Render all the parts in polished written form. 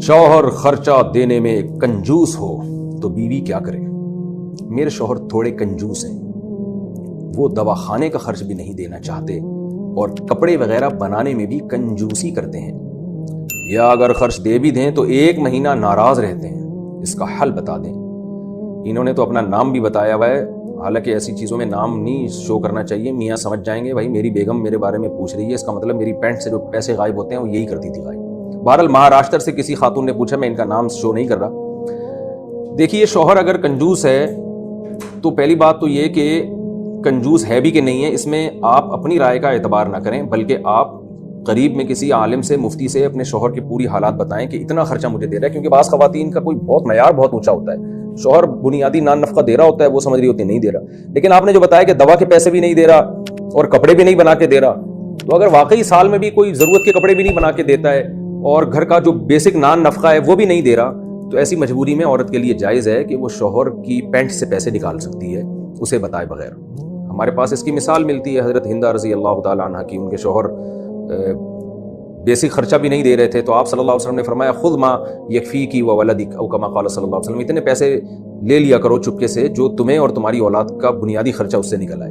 शौहर खर्चा देने में कंजूस हो तो बीवी क्या करे। मेरे शौहर थोड़े कंजूस हैं, वो दवाखाने का खर्च भी नहीं देना चाहते और कपड़े वगैरह बनाने में भी कंजूसी करते हैं, या अगर खर्च दे भी दें तो 1 महीना नाराज रहते हैं। इसका हल बता दें। इन्होंने तो अपना नाम भी बताया हुआ है, हालांकि ऐसी चीज़ों में नाम नहीं शो करना चाहिए, मियाँ समझ जाएंगे भाई मेरी बेगम मेरे बारे में पूछ रही है, इसका मतलब मेरी पैंट से जो पैसे गायब होते हैं वो यही करती थी गायब। बहरहाल महाराष्ट्र से किसी खातून ने पूछा, मैं इनका नाम शो नहीं कर रहा। देखिए, शौहर अगर कंजूस है तो पहली बात तो ये कि कंजूस है भी कि नहीं है, इसमें आप अपनी राय का एतबार ना करें, बल्कि आप करीब में किसी आलिम से, मुफ्ती से अपने शौहर की पूरी हालात बताएं कि इतना खर्चा मुझे दे रहा है। क्योंकि बाज़ ख़वातीन का कोई बहुत मयार बहुत ऊंचा होता है, शौहर बुनियादी नान नफ़का दे रहा होता है, वो समझ रही होती नहीं दे रहा। लेकिन आपने जो बताया कि दवा के पैसे भी नहीं दे रहा और कपड़े भी नहीं बना के दे रहा, तो अगर वाकई साल में भी कोई ज़रूरत के कपड़े भी नहीं बना के देता है और घर का जो बेसिक नान नफ़का है वो भी नहीं दे रहा, तो ऐसी मजबूरी में औरत के लिए जायज़ है कि वो शौहर की पैंट से पैसे निकाल सकती है उसे बताए बगैर। हमारे पास इसकी मिसाल मिलती है हज़रत हिंदा रज़ी अल्लाह तआला अन्हा की। उनके शौहर बेसिक खर्चा भी नहीं दे रहे थे, तो आप सल्लल्लाहु अलैहि वसल्लम ने फरमाया, खुद माँ यकफ़ीकी व वलदिक औ कमा क़ाल सल्लल्लाहु अलैहि वसल्लम, इतने पैसे ले लिया करो चुपके से जो तुम्हें और तुम्हारी औलाद का बुनियादी खर्चा उससे निकल आए।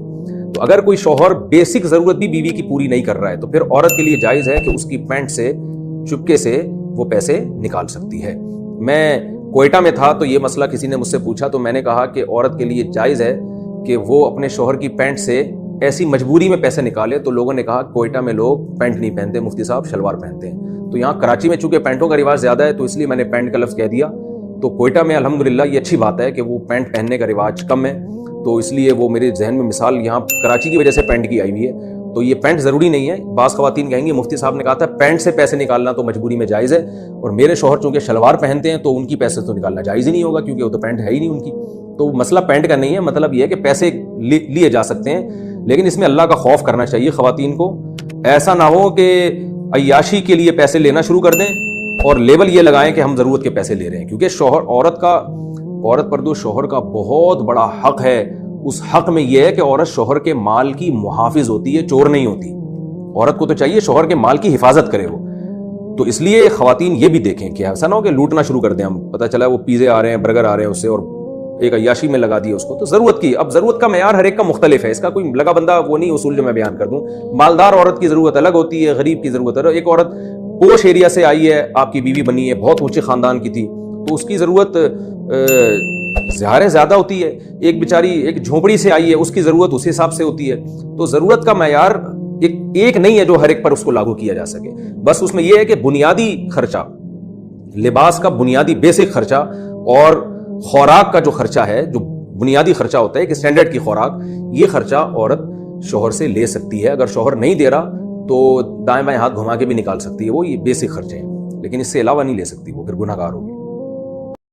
तो अगर कोई शौहर बेसिक ज़रूरत भी बीवी की पूरी नहीं कर रहा है तो फिर औरत के लिए जायज़ है कि उसकी पैंट से चुपके से वो पैसे निकाल सकती है। मैं कोयटा में था तो ये मसला किसी ने मुझसे पूछा, तो मैंने कहा कि औरत के लिए जायज़ है कि वो अपने शौहर की पैंट से ऐसी मजबूरी में पैसे निकाले। तो लोगों ने कहा कोयटा में लोग पैंट नहीं पहनते, मुफ्ती साहब शलवार पहनते हैं। तो यहाँ कराची में चूंकि पैंटों का रिवाज ज़्यादा है तो इसलिए मैंने पैंट का लफ्ज़ कह दिया। तो कोयटा में अल्हम्दुलिल्लाह ये अच्छी बात है कि वो पैंट पहनने का रिवाज कम है, तो इसलिए वो मेरे जहन में मिसाल यहाँ कराची की वजह से पैंट की आई हुई है। तो ये पैंट ज़रूरी नहीं है। बाज़ ख़वातीन कहेंगी मुफ्ती साहब ने कहा था पैंट से पैसे निकालना तो मजबूरी में जायज़ है, और मेरे शौहर चूँकि शलवार पहनते हैं तो उनकी पैसे तो निकालना जायज़ ही नहीं होगा क्योंकि वो तो पैंट है ही नहीं उनकी। तो मसला पैंट का नहीं है, मतलब ये है कि पैसे लिए जा सकते हैं, लेकिन इसमें अल्लाह का खौफ करना चाहिए ख़वातीन को। ऐसा ना हो कि अय्याशी के लिए पैसे लेना शुरू कर दें और लेबल ये लगाएं कि हम ज़रूरत के पैसे ले रहे हैं। क्योंकि शौहर औरत पर जो शौहर का बहुत बड़ा हक है, उस हक में यह है कि औरत शौहर के माल की मुहाफिज होती है, चोर नहीं होती। औरत को तो चाहिए शौहर के माल की हिफाजत करे वो। तो इसलिए ख़वातीन ये भी देखें कि ऐसा ना हो कि लूटना शुरू कर दें हम, पता चला वो पिज़्ज़े आ रहे हैं, बर्गर आ रहे हैं उससे, और एक अय्याशी में लगा दिया उसको। तो ज़रूरत की, अब ज़रूरत का मेयार हर एक का मुख्तलिफ है, इसका कोई लगा बंदा वो नहीं उसूल जो मैं बयान कर दूं। मालदार औरत की ज़रूरत अलग होती है, गरीब की ज़रूरत अलग। एक औरत पोश एरिया से आई है, आपकी बीवी बनी है, बहुत ऊंचे ख़ानदान की थी, तो उसकी ज़रूरत ज़्यादा होती है। एक बेचारी एक झोपड़ी से आई है, उसकी ज़रूरत उस हिसाब से होती है। तो ज़रूरत का मेयार एक नहीं है जो हर एक पर उसको लागू किया जा सके। बस उसमें यह है कि बुनियादी खर्चा, लिबास का बुनियादी बेसिक खर्चा और खुराक का जो खर्चा है, जो बुनियादी खर्चा होता है कि स्टैंडर्ड की खुराक, ये खर्चा औरत शौहर से ले सकती है। अगर शौहर नहीं दे रहा तो दाएं बाएं हाथ घुमा के भी निकाल सकती है, वो ये बेसिक खर्चे हैं, लेकिन इससे अलावा नहीं ले सकती, वो फिर गुनहगार होगी।